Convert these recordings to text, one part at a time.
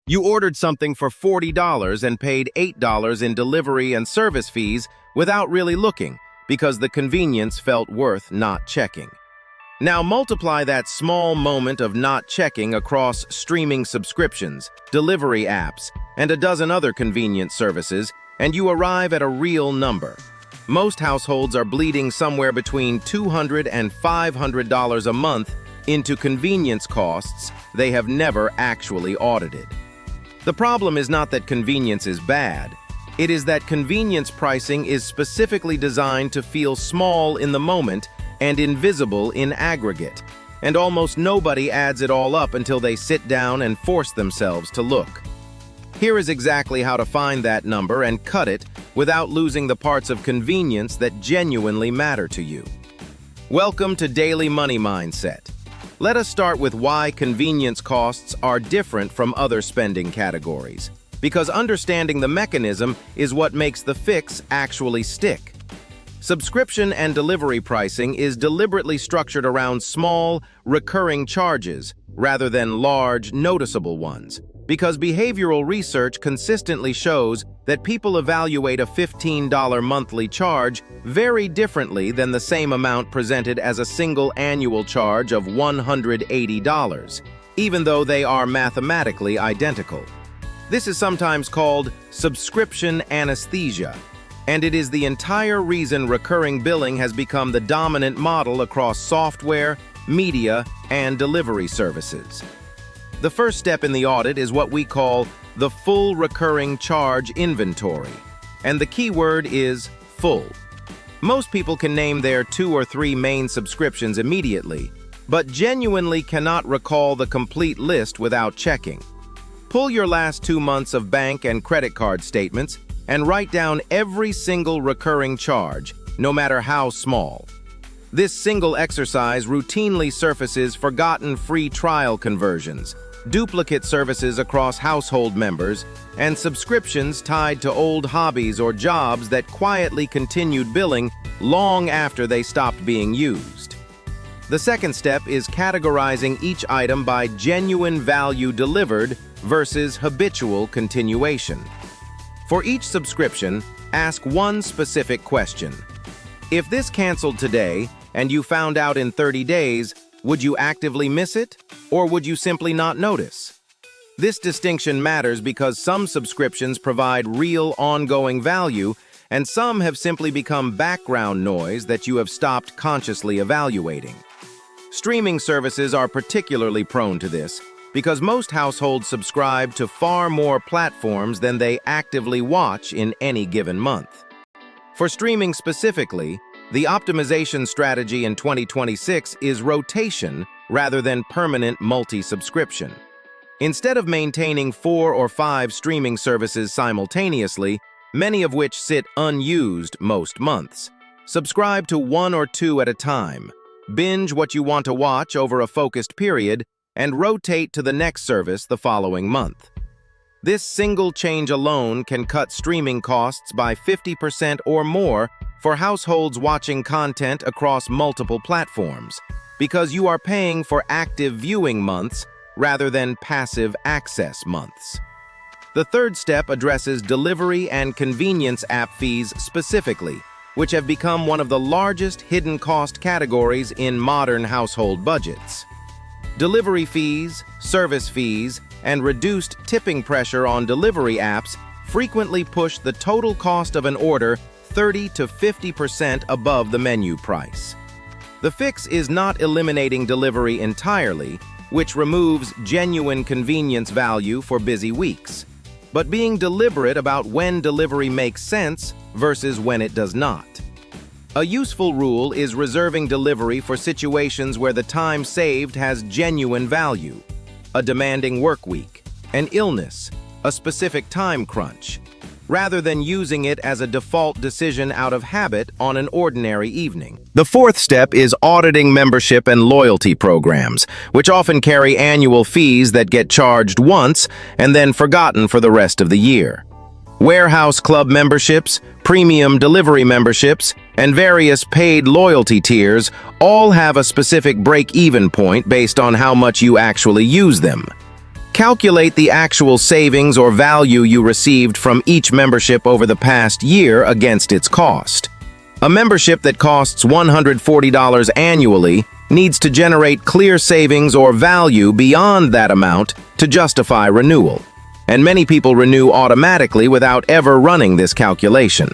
You ordered something for $40 and paid $8 in delivery and service fees without really looking because the convenience felt worth not checking. Now multiply that small moment of not checking across streaming subscriptions, delivery apps, and a dozen other convenience services, and you arrive at a real number. Most households are bleeding somewhere between $200 and $500 a month into convenience costs they have never actually audited. The problem is not that convenience is bad. It is that convenience pricing is specifically designed to feel small in the moment and invisible in aggregate, and almost nobody adds it all up until they sit down and force themselves to look. Here is exactly how to find that number and cut it without losing the parts of convenience that genuinely matter to you. Welcome to Daily Money Mindset. Let us start with why convenience costs are different from other spending categories, because understanding the mechanism is what makes the fix actually stick. Subscription and delivery pricing is deliberately structured around small, recurring charges rather than large, noticeable ones, because behavioral research consistently shows that people evaluate a $15 monthly charge very differently than the same amount presented as a single annual charge of $180, even though they are mathematically identical. This is sometimes called subscription anesthesia, and it is the entire reason recurring billing has become the dominant model across software, media, and delivery services. The first step in the audit is what we call the full recurring charge inventory, and the key word is full. Most people can name their 2 or 3 main subscriptions immediately, but genuinely cannot recall the complete list without checking. Pull your last 2 months of bank and credit card statements and write down every single recurring charge, no matter how small. This single exercise routinely surfaces forgotten free trial conversions, duplicate services across household members, and subscriptions tied to old hobbies or jobs that quietly continued billing long after they stopped being used. The second step is categorizing each item by genuine value delivered versus habitual continuation. For each subscription, ask one specific question. If this canceled today and you found out in 30 days, would you actively miss it, or would you simply not notice? This distinction matters because some subscriptions provide real ongoing value, and some have simply become background noise that you have stopped consciously evaluating. Streaming services are particularly prone to this, because most households subscribe to far more platforms than they actively watch in any given month. For streaming specifically, the optimization strategy in 2026 is rotation rather than permanent multi-subscription. Instead of maintaining 4 or 5 streaming services simultaneously, many of which sit unused most months, subscribe to 1 or 2 at a time, binge what you want to watch over a focused period, and rotate to the next service the following month. This single change alone can cut streaming costs by 50% or more for households watching content across multiple platforms, because you are paying for active viewing months rather than passive access months. The third step addresses delivery and convenience app fees specifically, which have become one of the largest hidden cost categories in modern household budgets. Delivery fees, service fees, and reduced tipping pressure on delivery apps frequently push the total cost of an order 30 to 50% above the menu price. The fix is not eliminating delivery entirely, which removes genuine convenience value for busy weeks, but being deliberate about when delivery makes sense versus when it does not. A useful rule is reserving delivery for situations where the time saved has genuine value: a demanding work week, an illness, a specific time crunch, rather than using it as a default decision out of habit on an ordinary evening. The fourth step is auditing membership and loyalty programs, which often carry annual fees that get charged once and then forgotten for the rest of the year. Warehouse club memberships, premium delivery memberships, and various paid loyalty tiers all have a specific break-even point based on how much you actually use them. Calculate the actual savings or value you received from each membership over the past year against its cost. A membership that costs $140 annually needs to generate clear savings or value beyond that amount to justify renewal. And many people renew automatically without ever running this calculation.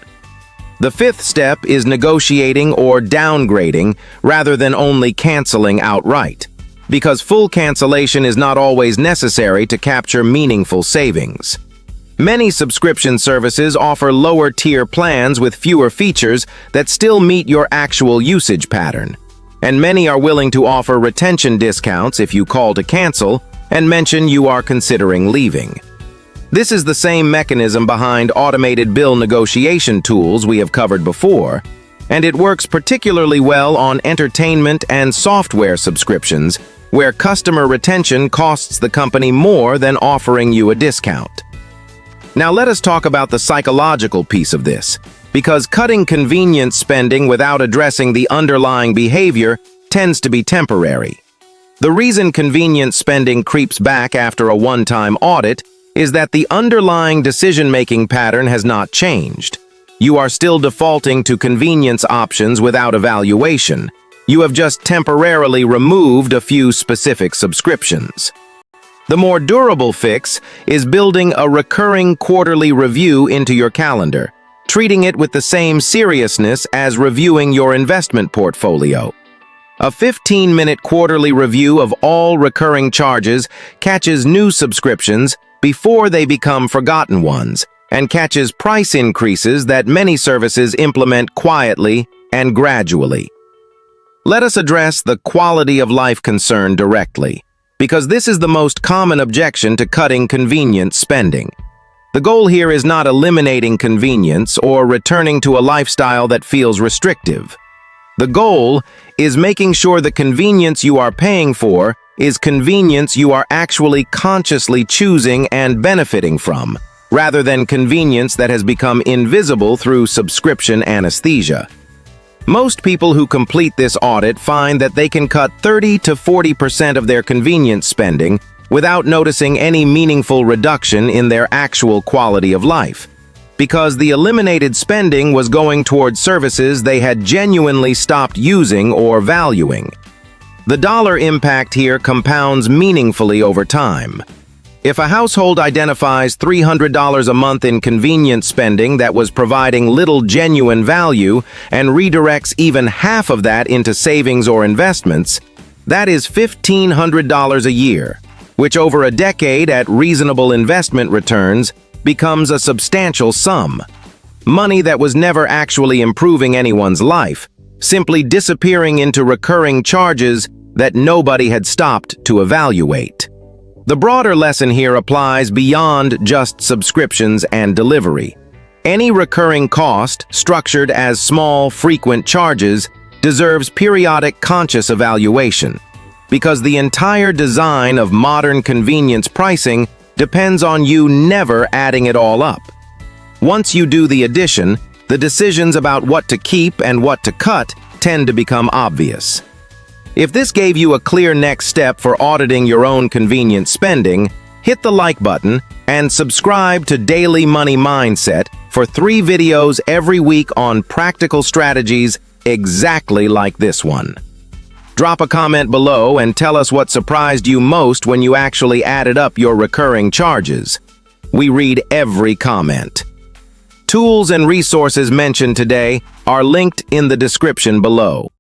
The fifth step is negotiating or downgrading rather than only canceling outright, because full cancellation is not always necessary to capture meaningful savings. Many subscription services offer lower-tier plans with fewer features that still meet your actual usage pattern, and many are willing to offer retention discounts if you call to cancel and mention you are considering leaving. This is the same mechanism behind automated bill negotiation tools we have covered before, and it works particularly well on entertainment and software subscriptions, where customer retention costs the company more than offering you a discount. Now let us talk about the psychological piece of this, because cutting convenience spending without addressing the underlying behavior tends to be temporary. The reason convenience spending creeps back after a one-time audit is that the underlying decision-making pattern has not changed. You are still defaulting to convenience options without evaluation. You have just temporarily removed a few specific subscriptions. The more durable fix is building a recurring quarterly review into your calendar, treating it with the same seriousness as reviewing your investment portfolio. A 15-minute quarterly review of all recurring charges catches new subscriptions before they become forgotten ones, and catches price increases that many services implement quietly and gradually. Let us address the quality of life concern directly, because this is the most common objection to cutting convenience spending. The goal here is not eliminating convenience or returning to a lifestyle that feels restrictive. The goal is making sure the convenience you are paying for is convenience you are actually consciously choosing and benefiting from, rather than convenience that has become invisible through subscription anesthesia. Most people who complete this audit find that they can cut 30 to 40% of their convenience spending without noticing any meaningful reduction in their actual quality of life, because the eliminated spending was going towards services they had genuinely stopped using or valuing. The dollar impact here compounds meaningfully over time. If a household identifies $300 a month in convenience spending that was providing little genuine value and redirects even half of that into savings or investments, that is $1,500 a year, which over a decade at reasonable investment returns becomes a substantial sum. Money that was never actually improving anyone's life, simply disappearing into recurring charges that nobody had stopped to evaluate. The broader lesson here applies beyond just subscriptions and delivery. Any recurring cost, structured as small, frequent charges, deserves periodic conscious evaluation, because the entire design of modern convenience pricing depends on you never adding it all up. Once you do the addition, the decisions about what to keep and what to cut tend to become obvious. If this gave you a clear next step for auditing your own convenience spending, hit the like button and subscribe to Daily Money Mindset for 3 videos every week on practical strategies exactly like this one. Drop a comment below and tell us what surprised you most when you actually added up your recurring charges. We read every comment. Tools and resources mentioned today are linked in the description below.